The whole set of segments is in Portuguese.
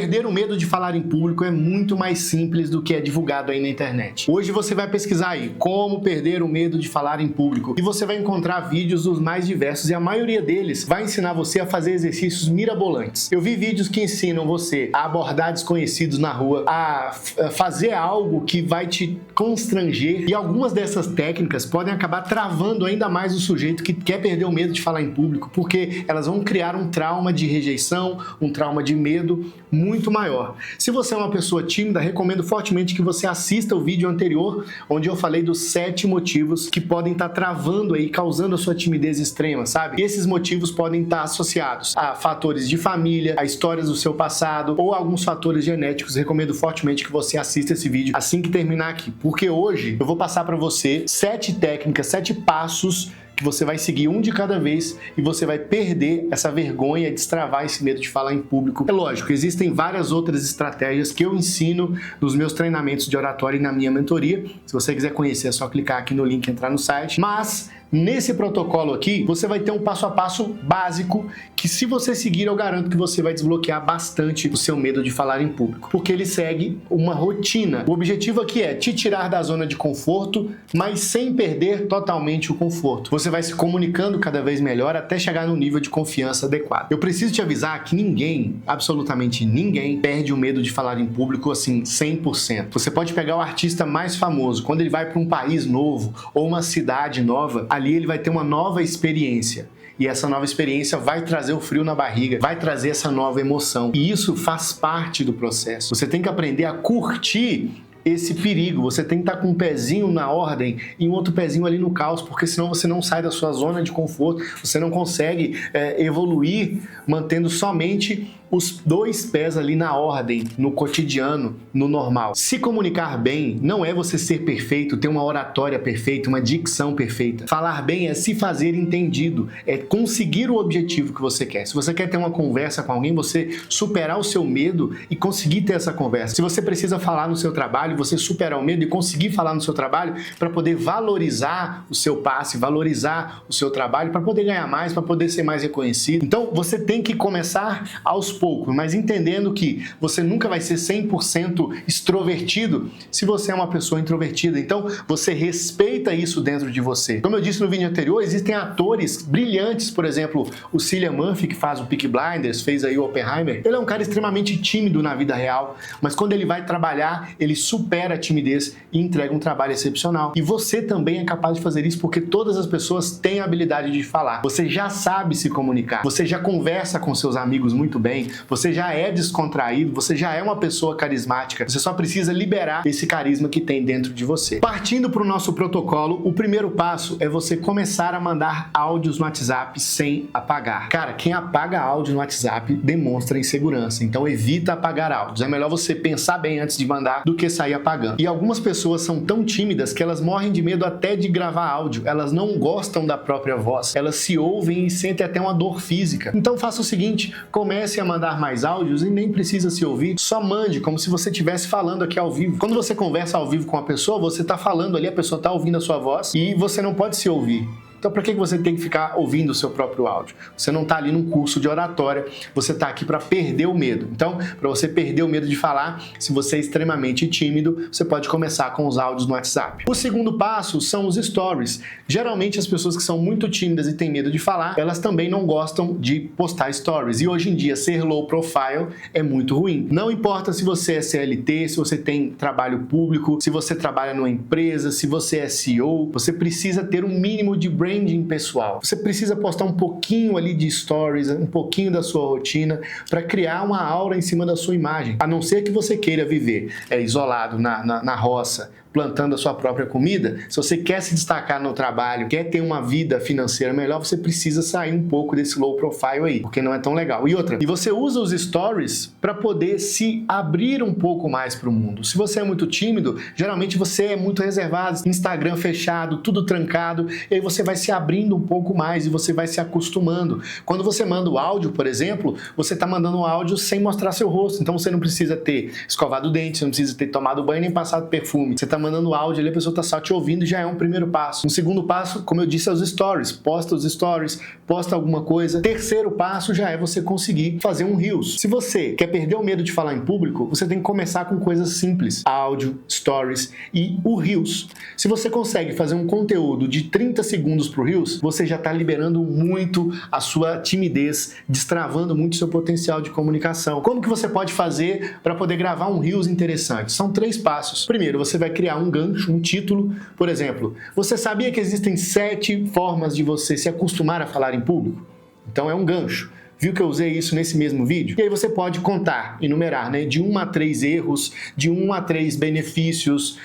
Perder o medo de falar em público é muito mais simples do que é divulgado aí na internet. Hoje você vai pesquisar aí como perder o medo de falar em público e você vai encontrar vídeos dos mais diversos e a maioria deles vai ensinar você a fazer exercícios mirabolantes. Eu vi vídeos que ensinam você a abordar desconhecidos na rua, a fazer algo que vai te constranger, e algumas dessas técnicas podem acabar travando ainda mais o sujeito que quer perder o medo de falar em público, porque elas vão criar um trauma de rejeição, um trauma de medo muito maior. Se você é uma pessoa tímida, recomendo fortemente que você assista o vídeo anterior, onde eu falei dos 7 motivos que podem estar travando aí, causando a sua timidez extrema, sabe? E esses motivos podem estar associados a fatores de família, a histórias do seu passado ou alguns fatores genéticos. Recomendo fortemente que você assista esse vídeo assim que terminar aqui, porque hoje eu vou passar para você 7 técnicas, 7 passos que você vai seguir um de cada vez e você vai perder essa vergonha, destravar esse medo de falar em público. É lógico, existem várias outras estratégias que eu ensino nos meus treinamentos de oratória e na minha mentoria. Se você quiser conhecer, é só clicar aqui no link e entrar no site. Mas nesse protocolo aqui, você vai ter um passo a passo básico que, se você seguir, eu garanto que você vai desbloquear bastante o seu medo de falar em público, porque ele segue uma rotina. O objetivo aqui é te tirar da zona de conforto, mas sem perder totalmente o conforto. Você vai se comunicando cada vez melhor até chegar no nível de confiança adequado. Eu preciso te avisar que ninguém, absolutamente ninguém, perde o medo de falar em público assim 100%. Você pode pegar o artista mais famoso, quando ele vai para um país novo ou uma cidade nova, ali ele vai ter uma nova experiência. E essa nova experiência vai trazer o frio na barriga, vai trazer essa nova emoção. E isso faz parte do processo. Você tem que aprender a curtir esse perigo. Você tem que estar com um pezinho na ordem e um outro pezinho ali no caos, porque senão você não sai da sua zona de conforto, você não consegue evoluir mantendo somente os 2 pés ali na ordem, no cotidiano, no normal. Se comunicar bem não é você ser perfeito, ter uma oratória perfeita, uma dicção perfeita. Falar bem é se fazer entendido, é conseguir o objetivo que você quer. Se você quer ter uma conversa com alguém, você superar o seu medo e conseguir ter essa conversa. Se você precisa falar no seu trabalho, você superar o medo e conseguir falar no seu trabalho para poder valorizar o seu passe, valorizar o seu trabalho, para poder ganhar mais, para poder ser mais reconhecido. Então, você tem que começar aos poucos, mas entendendo que você nunca vai ser 100% extrovertido se você é uma pessoa introvertida. Então, você respeita isso dentro de você. Como eu disse no vídeo anterior, existem atores brilhantes, por exemplo, o Cillian Murphy, que faz o Peaky Blinders, fez aí o Oppenheimer. Ele é um cara extremamente tímido na vida real, mas quando ele vai trabalhar, ele supera a timidez e entrega um trabalho excepcional. E você também é capaz de fazer isso, porque todas as pessoas têm a habilidade de falar. Você já sabe se comunicar, você já conversa com seus amigos muito bem, você já é descontraído, você já é uma pessoa carismática, você só precisa liberar esse carisma que tem dentro de você. Partindo para o nosso protocolo, o primeiro passo é você começar a mandar áudios no WhatsApp sem apagar. Cara, quem apaga áudio no WhatsApp demonstra insegurança, então evita apagar áudios. É melhor você pensar bem antes de mandar do que sair apagando. E algumas pessoas são tão tímidas que elas morrem de medo até de gravar áudio, elas não gostam da própria voz, elas se ouvem e sentem até uma dor física. Então faça o seguinte, comece a mandar mais áudios e nem precisa se ouvir, só mande como se você estivesse falando aqui ao vivo. Quando você conversa ao vivo com a pessoa, você está falando ali, a pessoa está ouvindo a sua voz e você não pode se ouvir. Então, para que você tem que ficar ouvindo o seu próprio áudio? Você não está ali num curso de oratória, você está aqui para perder o medo. Então, para você perder o medo de falar, se você é extremamente tímido, você pode começar com os áudios no WhatsApp. O segundo passo são os stories. Geralmente, as pessoas que são muito tímidas e têm medo de falar, elas também não gostam de postar stories. E hoje em dia, ser low profile é muito ruim. Não importa se você é CLT, se você tem trabalho público, se você trabalha numa empresa, se você é CEO, você precisa ter um mínimo de branding pessoal. Você precisa postar um pouquinho ali de stories, um pouquinho da sua rotina para criar uma aura em cima da sua imagem. A não ser que você queira viver isolado na roça, plantando a sua própria comida. Se você quer se destacar no trabalho, quer ter uma vida financeira melhor, você precisa sair um pouco desse low profile aí, porque não é tão legal. E outra, e você usa os stories para poder se abrir um pouco mais para o mundo. Se você é muito tímido, geralmente você é muito reservado, Instagram fechado, tudo trancado, e aí você vai se abrindo um pouco mais e você vai se acostumando. Quando você manda o áudio, por exemplo, você está mandando um áudio sem mostrar seu rosto, então você não precisa ter escovado o dente, você não precisa ter tomado banho nem passado perfume. Você está mandando áudio ali, a pessoa tá só te ouvindo, já é um primeiro passo. Um segundo passo, como eu disse, é os stories. Posta os stories, posta alguma coisa. Terceiro passo já é você conseguir fazer um Reels. Se você quer perder o medo de falar em público, você tem que começar com coisas simples. Áudio, stories e o Reels. Se você consegue fazer um conteúdo de 30 segundos pro Reels, você já tá liberando muito a sua timidez, destravando muito o seu potencial de comunicação. Como que você pode fazer para poder gravar um Reels interessante? São 3 passos. Primeiro, você vai criar um gancho, um título. Por exemplo, você sabia que existem 7 formas de você se acostumar a falar em público? Então é um gancho. Viu que eu usei isso nesse mesmo vídeo? E aí você pode contar, enumerar, né? De 1 a 3 erros, de 1 a 3 benefícios,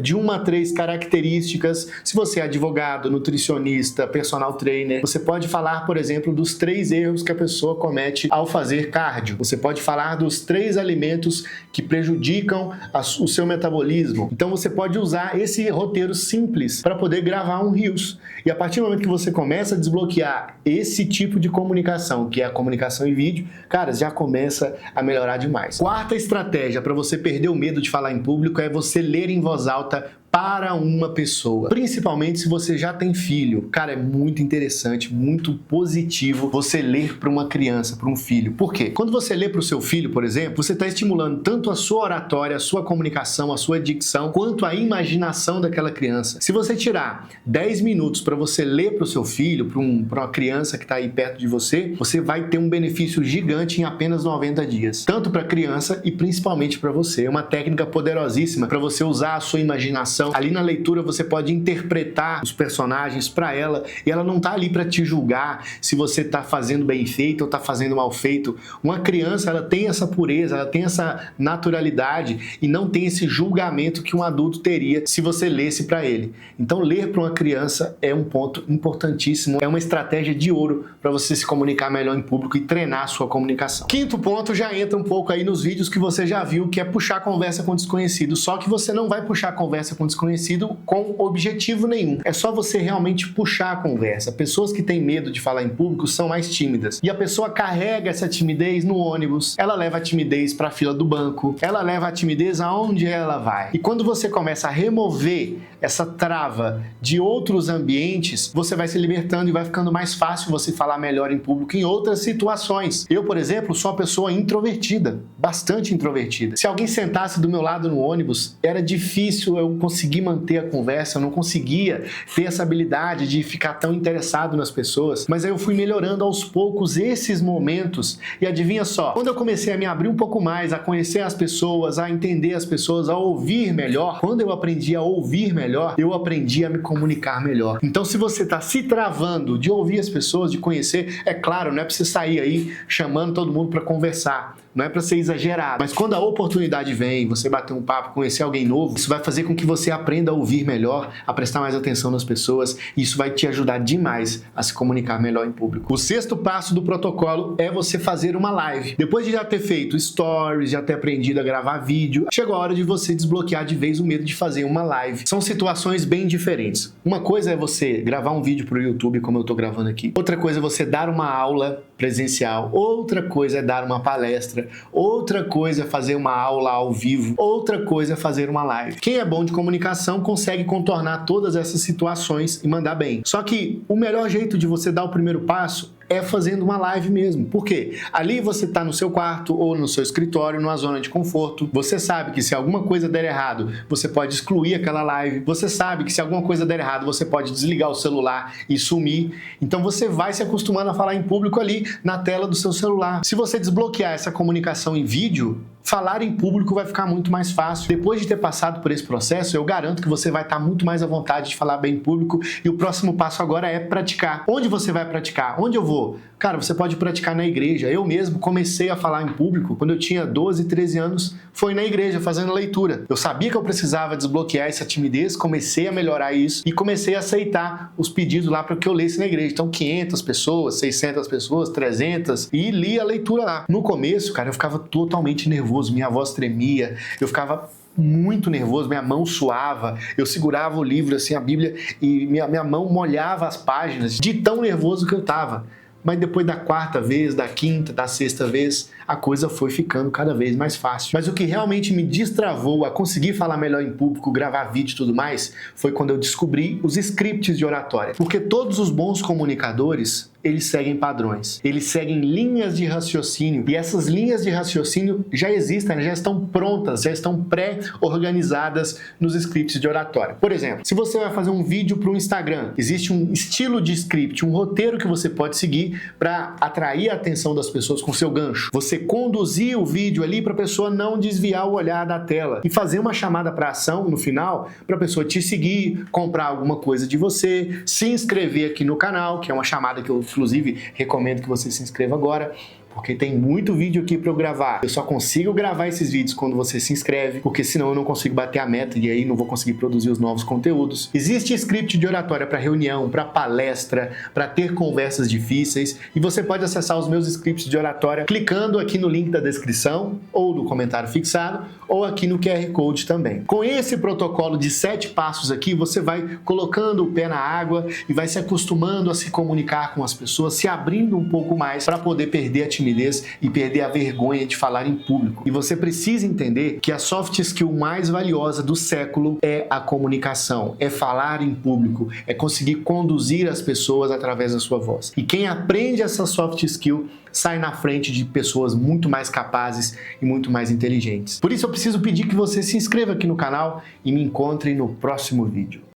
de 1 a 3 características. Se você é advogado, nutricionista, personal trainer, você pode falar, por exemplo, dos 3 erros que a pessoa comete ao fazer cardio. Você pode falar dos 3 alimentos que prejudicam o seu metabolismo. Então você pode usar esse roteiro simples para poder gravar um Reels. E a partir do momento que você começa a desbloquear esse tipo de comunicação, que é a comunicação em vídeo, cara, já começa a melhorar demais. Quarta estratégia para você perder o medo de falar em público é você ler em voz alta para uma pessoa, principalmente se você já tem filho. Cara, é muito interessante, muito positivo você ler para uma criança, para um filho. Por quê? Quando você lê para o seu filho, por exemplo, você está estimulando tanto a sua oratória, a sua comunicação, a sua dicção, quanto a imaginação daquela criança. Se você tirar 10 minutos para você ler para o seu filho, para uma criança que está aí perto de você, você vai ter um benefício gigante em apenas 90 dias. Tanto para a criança e principalmente para você. É uma técnica poderosíssima para você usar a sua imaginação. Ali na leitura você pode interpretar os personagens para ela e ela não tá ali para te julgar se você tá fazendo bem feito ou tá fazendo mal feito. Uma criança, ela tem essa pureza, ela tem essa naturalidade e não tem esse julgamento que um adulto teria se você lesse para ele. Então ler para uma criança é um ponto importantíssimo, é uma estratégia de ouro para você se comunicar melhor em público e treinar a sua comunicação. Quinto ponto já entra um pouco aí nos vídeos que você já viu, que é puxar conversa com desconhecido. Só que você não vai puxar conversa com desconhecido com objetivo nenhum. É só você realmente puxar a conversa. Pessoas que têm medo de falar em público são mais tímidas. E a pessoa carrega essa timidez no ônibus, ela leva a timidez para a fila do banco, ela leva a timidez aonde ela vai. E quando você começa a remover essa trava de outros ambientes, você vai se libertando e vai ficando mais fácil você falar melhor em público em outras situações. Eu, por exemplo, sou uma pessoa introvertida, bastante introvertida. Se alguém sentasse do meu lado no ônibus, era difícil eu conseguir manter a conversa, eu não conseguia ter essa habilidade de ficar tão interessado nas pessoas, mas aí eu fui melhorando aos poucos esses momentos e adivinha só, quando eu comecei a me abrir um pouco mais, a conhecer as pessoas, a entender as pessoas, a ouvir melhor, quando eu aprendi a ouvir melhor, eu aprendi a me comunicar melhor. Então se você está se travando de ouvir as pessoas, de conhecer, é claro, não é para você sair aí chamando todo mundo para conversar, não é para ser exagerado, mas quando a oportunidade vem, você bater um papo, conhecer alguém novo, isso vai fazer com que você aprenda a ouvir melhor, a prestar mais atenção nas pessoas, e isso vai te ajudar demais a se comunicar melhor em público. O sexto passo do protocolo é você fazer uma live. Depois de já ter feito stories, já ter aprendido a gravar vídeo, chegou a hora de você desbloquear de vez o medo de fazer uma live. São situações bem diferentes. Uma coisa é você gravar um vídeo para o YouTube, como eu estou gravando aqui. Outra coisa é você dar uma aula presencial. Outra coisa é dar uma palestra. Outra coisa é fazer uma aula ao vivo. Outra coisa é fazer uma live. Quem é bom de comunicação consegue contornar todas essas situações e mandar bem. Só que o melhor jeito de você dar o primeiro passo é fazendo uma live mesmo. Por quê? Ali você está no seu quarto ou no seu escritório, numa zona de conforto. Você sabe que se alguma coisa der errado, você pode excluir aquela live. Você sabe que se alguma coisa der errado, você pode desligar o celular e sumir. Então você vai se acostumando a falar em público ali na tela do seu celular. Se você desbloquear essa comunicação em vídeo, falar em público vai ficar muito mais fácil. Depois de ter passado por esse processo, eu garanto que você vai estar muito mais à vontade de falar bem em público e o próximo passo agora é praticar. Onde você vai praticar? Onde eu vou? Cara, você pode praticar na igreja. Eu mesmo comecei a falar em público quando eu tinha 12, 13 anos, foi na igreja, fazendo leitura. Eu sabia que eu precisava desbloquear essa timidez, comecei a melhorar isso e comecei a aceitar os pedidos lá para que eu lesse na igreja. Então 500 pessoas, 600 pessoas, 300 e li a leitura lá. No começo, cara, eu ficava totalmente nervoso, minha voz tremia, eu ficava muito nervoso, minha mão suava, eu segurava o livro, assim, a Bíblia, e minha mão molhava as páginas de tão nervoso que eu tava. Mas depois da quarta vez, da quinta, da sexta vez, a coisa foi ficando cada vez mais fácil. Mas o que realmente me destravou a conseguir falar melhor em público, gravar vídeo e tudo mais, foi quando eu descobri os scripts de oratória. Porque todos os bons comunicadores, eles seguem padrões, eles seguem linhas de raciocínio, e essas linhas de raciocínio já existem, já estão prontas, já estão pré-organizadas nos scripts de oratória. Por exemplo, se você vai fazer um vídeo para o Instagram, existe um estilo de script, um roteiro que você pode seguir para atrair a atenção das pessoas com seu gancho. Você conduzir o vídeo ali para a pessoa não desviar o olhar da tela e fazer uma chamada para ação no final para a pessoa te seguir, comprar alguma coisa de você, se inscrever aqui no canal, que é uma chamada que eu inclusive recomendo que você se inscreva agora, porque tem muito vídeo aqui para eu gravar. Eu só consigo gravar esses vídeos quando você se inscreve, porque senão eu não consigo bater a meta e aí não vou conseguir produzir os novos conteúdos. Existe script de oratória para reunião, para palestra, para ter conversas difíceis, e você pode acessar os meus scripts de oratória clicando aqui no link da descrição, ou no comentário fixado, ou aqui no QR Code também. Com esse protocolo de 7 passos aqui, você vai colocando o pé na água e vai se acostumando a se comunicar com as pessoas, se abrindo um pouco mais para poder perder a timidez e perder a vergonha de falar em público. E você precisa entender que a soft skill mais valiosa do século é a comunicação, é falar em público, é conseguir conduzir as pessoas através da sua voz. E quem aprende essa soft skill sai na frente de pessoas muito mais capazes e muito mais inteligentes. Por isso eu preciso pedir que você se inscreva aqui no canal e me encontre no próximo vídeo.